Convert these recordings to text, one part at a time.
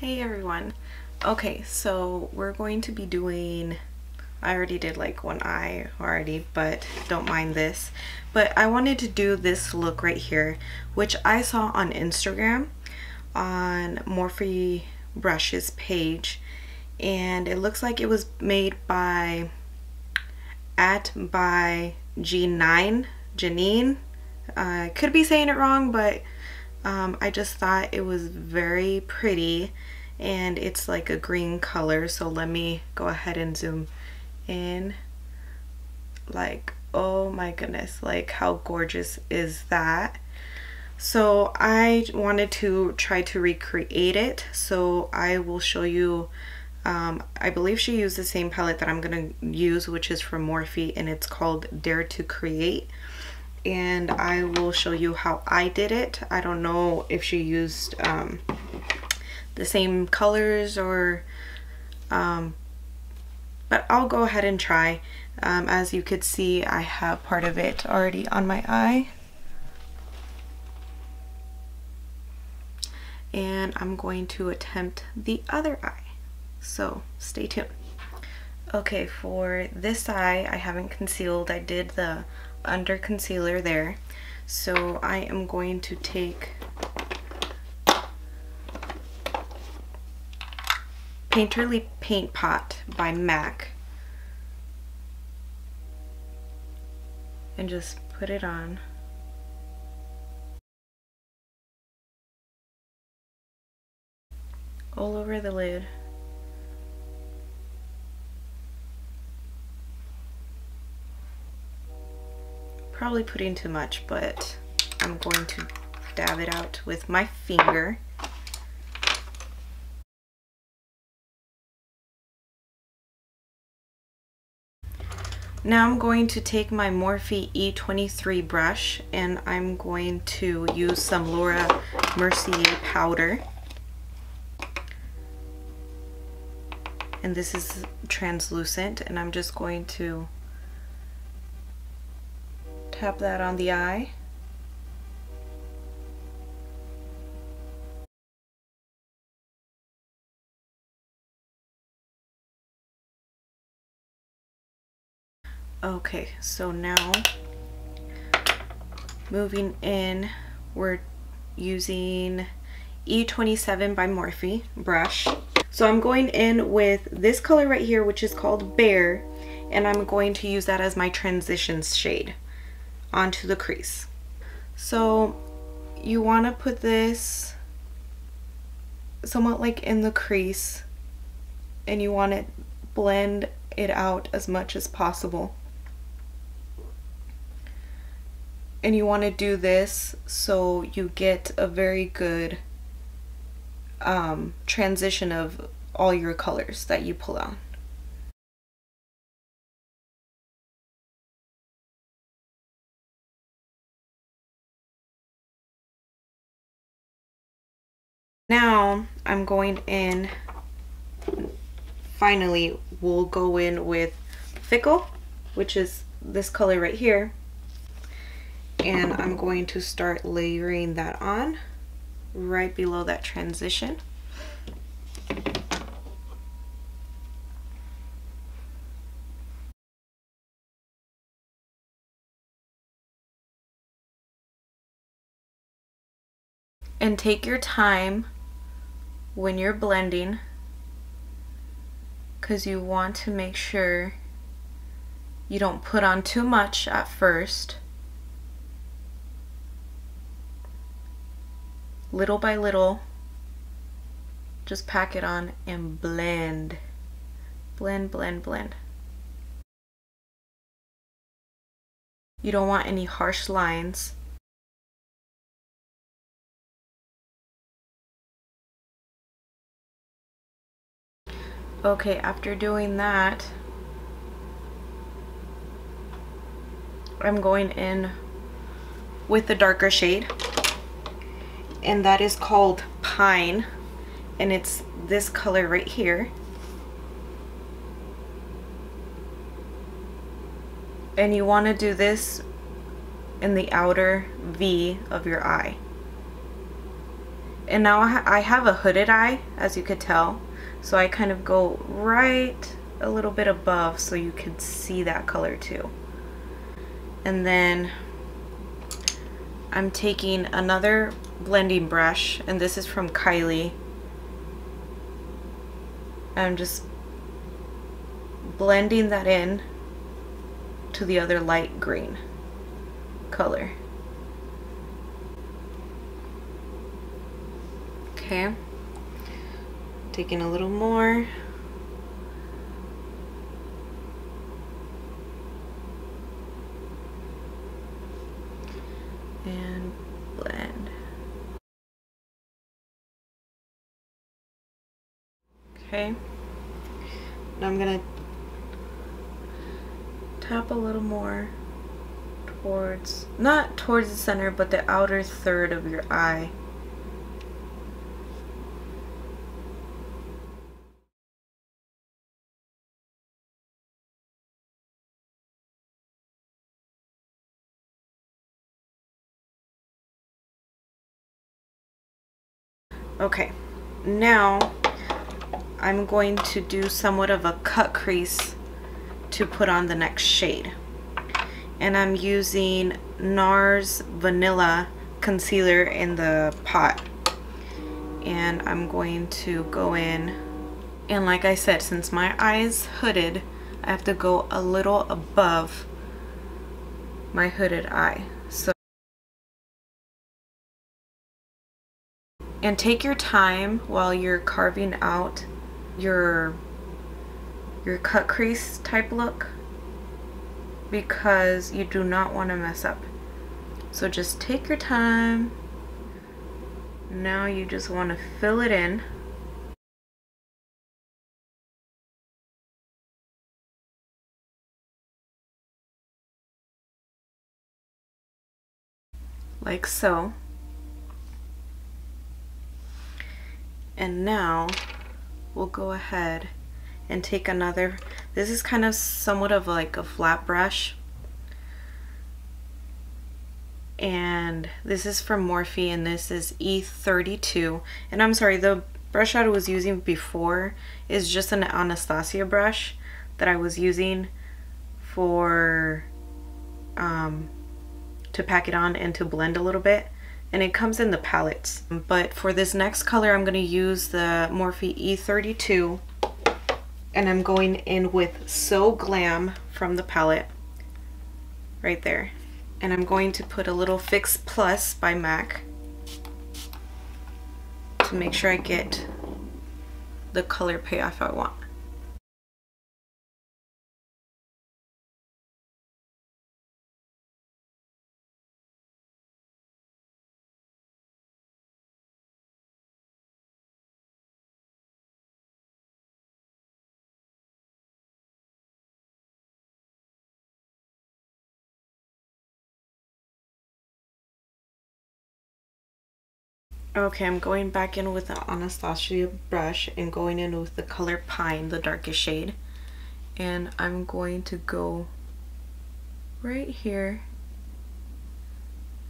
Hey everyone. Okay, so we're going to be doing, I already did like one eye already, but don't mind this. But I wanted to do this look right here, which I saw on Instagram on Morphe Brush's page, and it looks like it was made by by G9 Janine. I could be saying it wrong, but I just thought it was very pretty, and it's like a green color. So let me go ahead and zoom in. Like, oh my goodness, like how gorgeous is that? So I wanted to try to recreate it, so I will show you. I believe she used the same palette that I'm gonna use, which is from Morphe, and it's called Dare to Create. And I will show you how I did it. I don't know if she used the same colors or but I'll go ahead and try. As you could see, I have part of it already on my eye, and I'm going to attempt the other eye, so stay tuned. Okay, for this eye I haven't concealed. I did the under concealer there, so I am going to take Painterly Paint Pot by MAC and just put it on. All over the lid. Probably putting too much, but I'm going to dab it out with my finger. Now I'm going to take my Morphe E23 brush, and I'm going to use some Laura Mercier powder. And this is translucent, and I'm just going to tap that on the eye. Okay, so now moving in, we're using E27 by Morphe brush. So I'm going in with this color right here, which is called Bear, and I'm going to use that as my transition shade onto the crease. So you want to put this somewhat like in the crease, and you want to blend it out as much as possible. And you want to do this so you get a very good transition of all your colors that you pull out. Now I'm going in, finally we'll go in with Fickle, which is this color right here. And I'm going to start layering that on right below that transition. And take your time when you're blending, because you want to make sure you don't put on too much at first. Little by little, just pack it on and blend. Blend, blend, blend. You don't want any harsh lines. Okay, after doing that, I'm going in with the darker shade, and that is called Pine, and it's this color right here. And you want to do this in the outer V of your eye. And now I have a hooded eye, as you could tell. So I kind of go right a little bit above so you could see that color too. And then I'm taking another blending brush, and this is from Kylie. I'm just blending that in to the other light green color. Okay, taking a little more. And blend. Okay, now I'm gonna tap a little more towards, not towards the center, but the outer third of your eye. Okay, now I'm going to do somewhat of a cut crease to put on the next shade. And I'm using Nars Vanilla Concealer in the pot. And I'm going to go in, and like I said, since my eye is hooded, I have to go a little above my hooded eye. So, and take your time while you're carving out your cut crease type look, because you do not want to mess up. So just take your time. Now you just want to fill it in. Like so. And now we'll go ahead and take another, this is kind of somewhat of like a flat brush, and this is from Morphe, and this is E32. And I'm sorry, the brush that I was using before is just an Anastasia brush that I was using for to pack it on and to blend a little bit, and it comes in the palettes. But for this next color, I'm going to use the Morphe E32, and I'm going in with So Glam from the palette right there. And I'm going to put a little Fix Plus by MAC to make sure I get the color payoff I want. Okay, I'm going back in with the Anastasia brush and going in with the color Pine, the darkest shade. And I'm going to go right here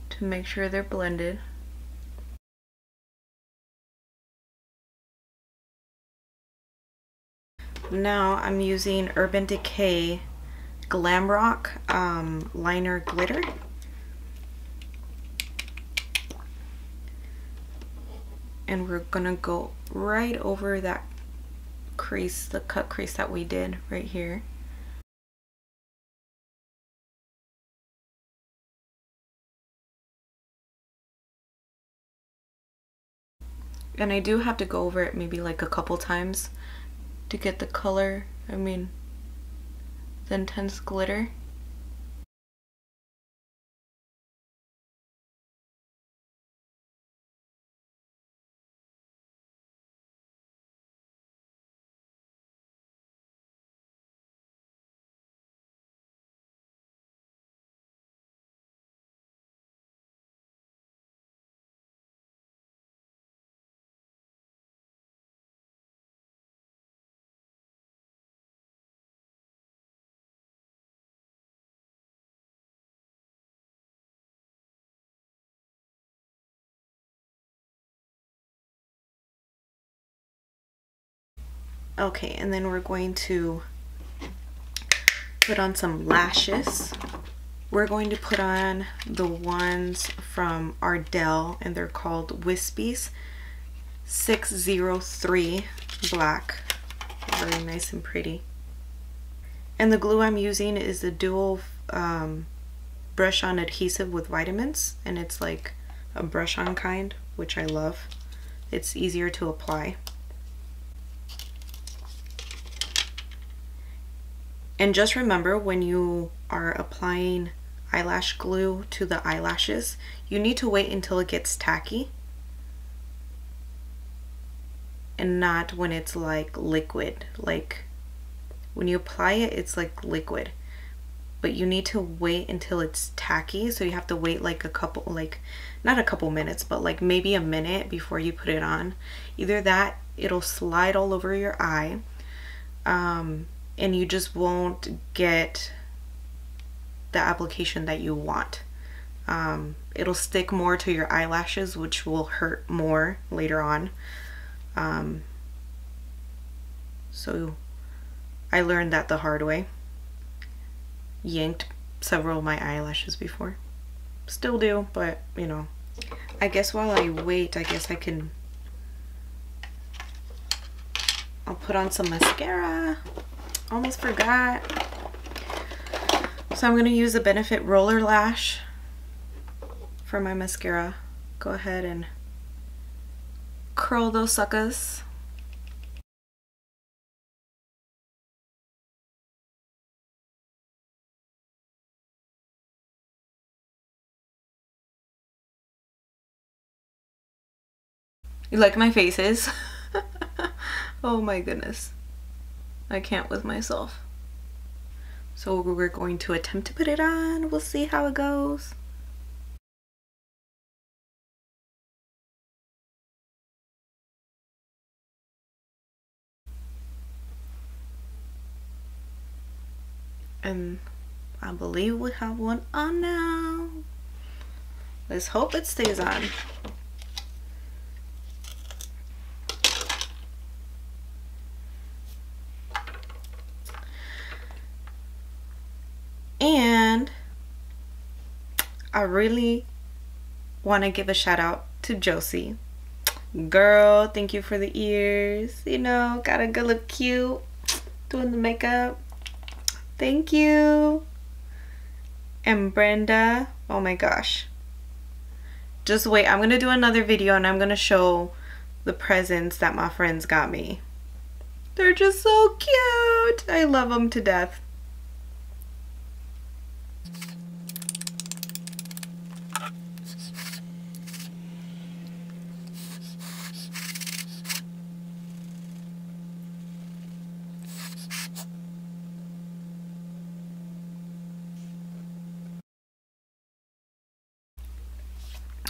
to make sure they're blended. Now I'm using Urban Decay Glam Rock liner glitter. And we're gonna go right over that crease, the cut crease that we did right here. And I do have to go over it maybe like a couple times to get the color, I mean, the intense glitter. Okay, and then we're going to put on some lashes. We're going to put on the ones from Ardell, and they're called Wispies 603 Black. Very nice and pretty. And the glue I'm using is the dual brush on adhesive with vitamins, and it's like a brush on kind, which I love. It's easier to apply. And just remember, when you are applying eyelash glue to the eyelashes, you need to wait until it gets tacky and not when it's like liquid. Like when you apply it, it's like liquid, but you need to wait until it's tacky. So you have to wait like a couple, like not a couple minutes, but like maybe a minute before you put it on. Either that, it'll slide all over your eye, and you just won't get the application that you want. It'll stick more to your eyelashes, which will hurt more later on. So I learned that the hard way. Yanked several of my eyelashes before. Still do, but you know. I guess while I wait, I guess I'll put on some mascara. Almost forgot. So I'm going to use the Benefit Roller Lash for my mascara. Go ahead and curl those suckers. You like my faces? Oh my goodness. I can't with myself. So we're going to attempt to put it on. We'll see how it goes. And I believe we have one on now. Let's hope it stays on. And I really want to give a shout out to Josie. Girl, thank you for the ears. You know, gotta go look cute doing the makeup. Thank you. And Brenda, oh my gosh. Just wait, I'm gonna do another video and I'm gonna show the presents that my friends got me. They're just so cute. I love them to death.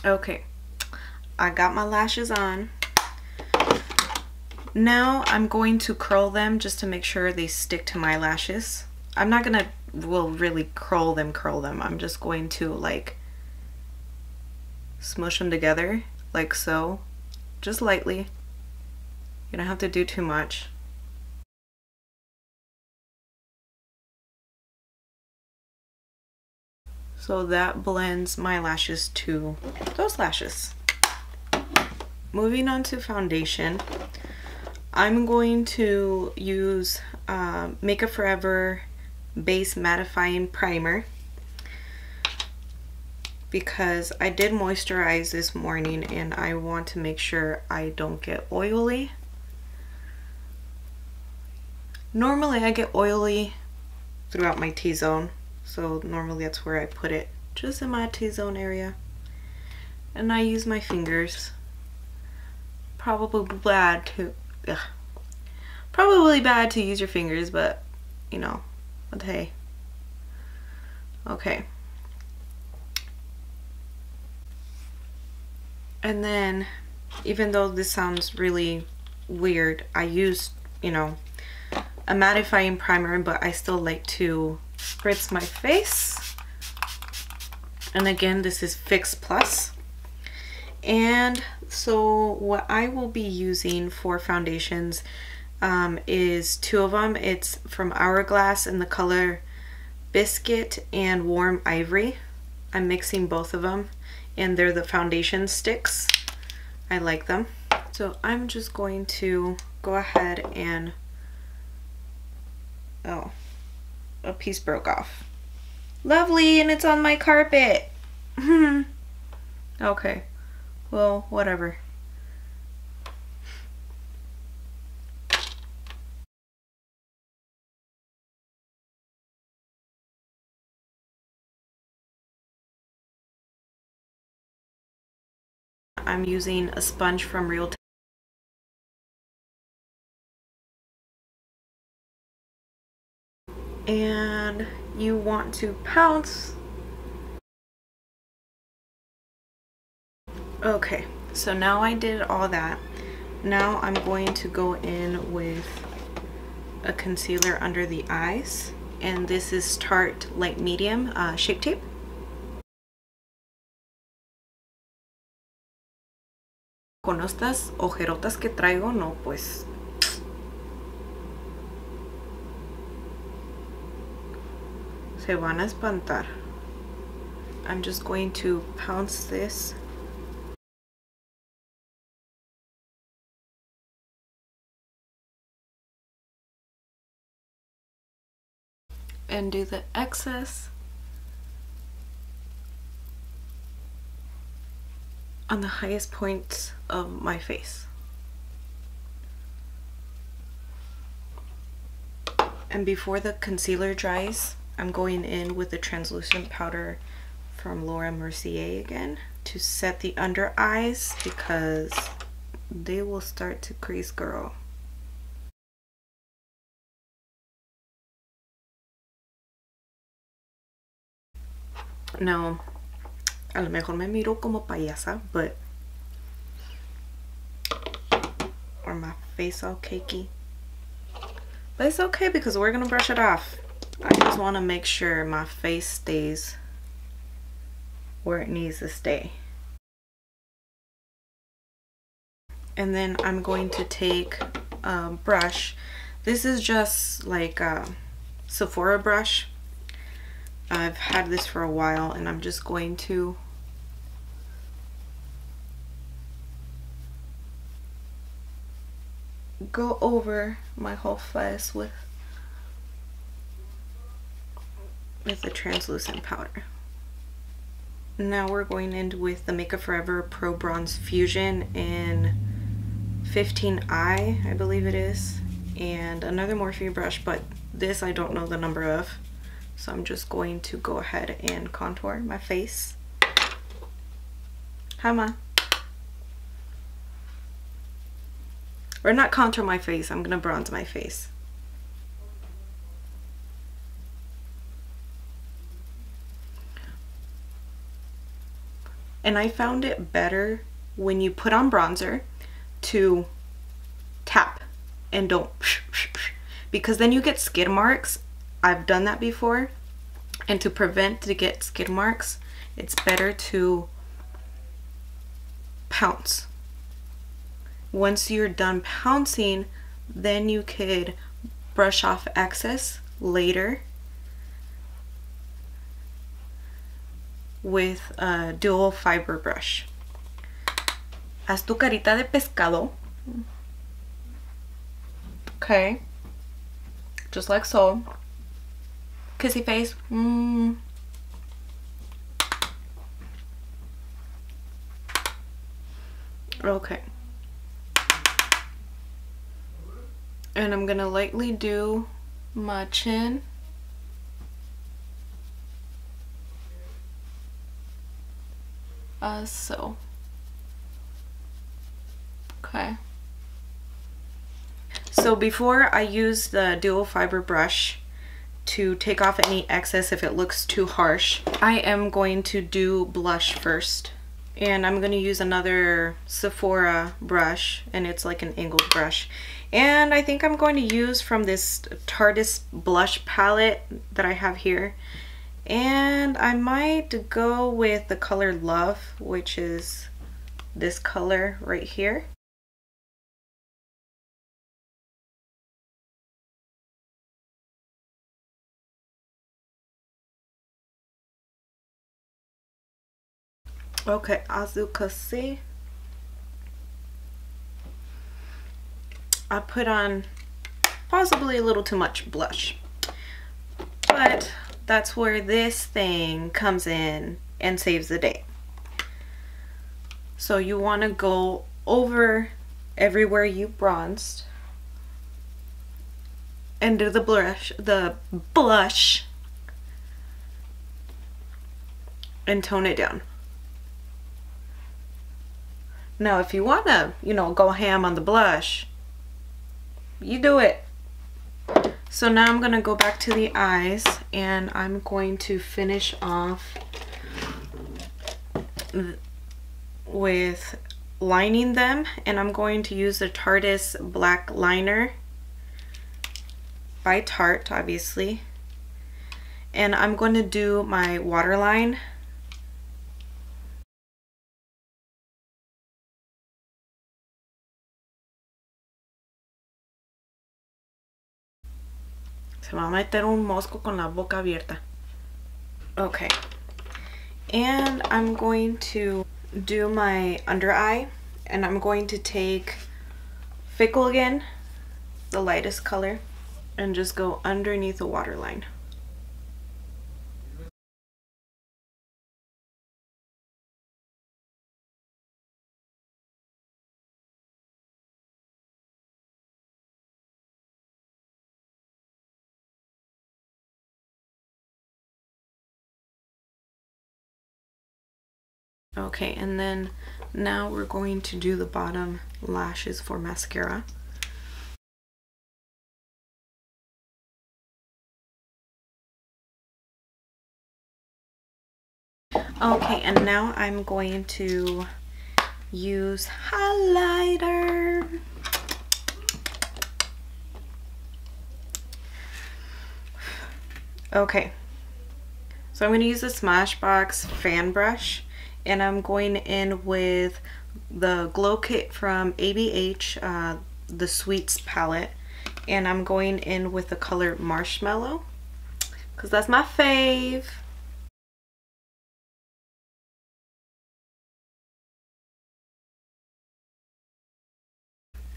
Okay, I got my lashes on. Now I'm going to curl them just to make sure they stick to my lashes. I'm not gonna, well, really curl them. I'm just going to like smush them together like so, just lightly. You don't have to do too much. So that blends my lashes to those lashes. Moving on to foundation, I'm going to use Makeup Forever Base Mattifying Primer because I did moisturize this morning and I want to make sure I don't get oily. Normally I get oily throughout my T-zone. So normally that's where I put it, just in my T-zone area. And I use my fingers. Probably bad to use your fingers, but you know, but hey. Okay. And then, even though this sounds really weird, I used, you know, a mattifying primer, but I still like to spritz my face. And again, this is Fix Plus. And so what I will be using for foundations, is two of them. It's from Hourglass in the color Biscuit and Warm Ivory. I'm mixing both of them, and they're the foundation sticks. I like them. So I'm just going to go ahead and, oh, a piece broke off. Lovely, and it's on my carpet. Okay, well, whatever. I'm using a sponge from Real Time. And you want to pounce. Okay, so now I did all that. Now I'm going to go in with a concealer under the eyes, and this is Tarte Light Medium Shape Tape. Con estas ojerotas que traigo, no, pues. Se van a espantar. I'm just going to pounce this. And do the excess on the highest points of my face. And before the concealer dries, I'm going in with the translucent powder from Mercier again to set the under eyes because they will start to crease, girl. Now, a lo mejor me miro como payasa, but, or my face all cakey. But it's okay because we're gonna brush it off. I just want to make sure my face stays where it needs to stay. And then I'm going to take a brush. This is just like a Sephora brush. I've had this for a while, and I'm just going to go over my whole face with the translucent powder. Now we're going in with the Makeup Forever Pro Bronze Fusion in 15i, I believe it is, and another Morphe brush, but this I don't know the number of. So I'm just going to go ahead and contour my face. Hi, Ma. Or not contour my face, I'm gonna bronze my face. And I found it better when you put on bronzer to tap and don't, because then you get skid marks. I've done that before, and to prevent to get skid marks, it's better to pounce. Once you're done pouncing, then you could brush off excess later with a dual fiber brush. Haz tu carita de pescado. Okay, just like so. Kissy face. Okay. And I'm gonna lightly do my chin. So. Okay. So before I use the dual fiber brush to take off any excess if it looks too harsh, I am going to do blush first. And I'm going to use another Sephora brush, and it's like an angled brush. And I think I'm going to use from this Tarteist Blush palette that I have here. And I might go with the color Love, which is this color right here. Okay, as you can see, I put on possibly a little too much blush, but that's where this thing comes in and saves the day. So you want to go over everywhere you bronzed and do the blush and tone it down. Now if you want to, you know, go ham on the blush, you do it. So now I'm going to go back to the eyes and I'm going to finish off with lining them, and I'm going to use the Tarteist black liner by Tarte, obviously, and I'm going to do my waterline. Se va a meter un mosco con la boca abierta. Okay, and I'm going to do my under eye, and I'm going to take Fickle again, the lightest color, and just go underneath the waterline. Okay, and then now we're going to do the bottom lashes for mascara. Okay, and now I'm going to use highlighter. Okay, so I'm going to use the Smashbox fan brush, and I'm going in with the Glow Kit from ABH, the Sweets palette, and I'm going in with the color Marshmallow because that's my fave.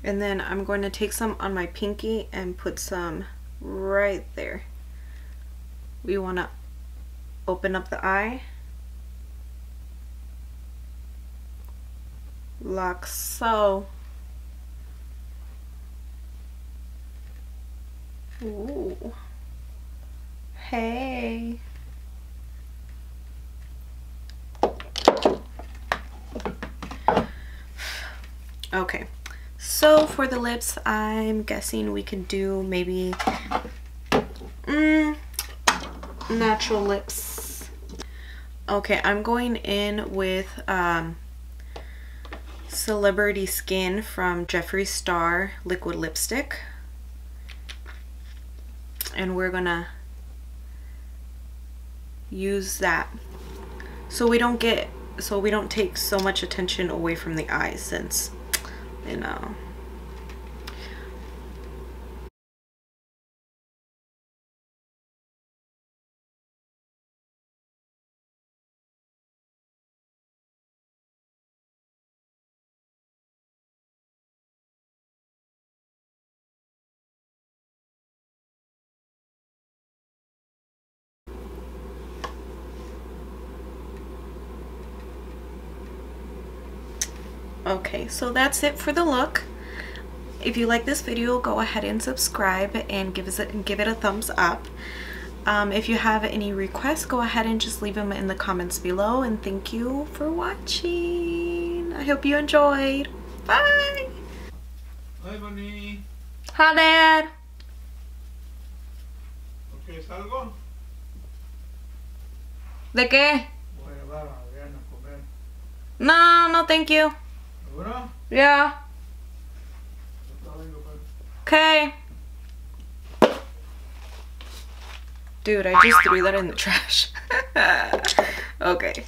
And then I'm going to take some on my pinky and put some right there. We want to open up the eye, like so. Ooh. Hey. Okay, so for the lips, I'm guessing we could do maybe natural lips. Okay, I'm going in with Celebrity Skin from Jeffree Star liquid lipstick, and we're gonna use that so we don't take so much attention away from the eyes, since, you know. Okay, so that's it for the look. If you like this video, go ahead and subscribe and give it a thumbs up. If you have any requests, go ahead and just leave them in the comments below, and thank you for watching. I hope you enjoyed. Bye! Hi, Bunny. Hi, Dad. Okay, ¿salgo? ¿De qué? Voy a llevar a Adriana a comer. No, no, thank you. ¿Seguro? Yeah. Okay. Dude, I just threw that in the trash. Okay.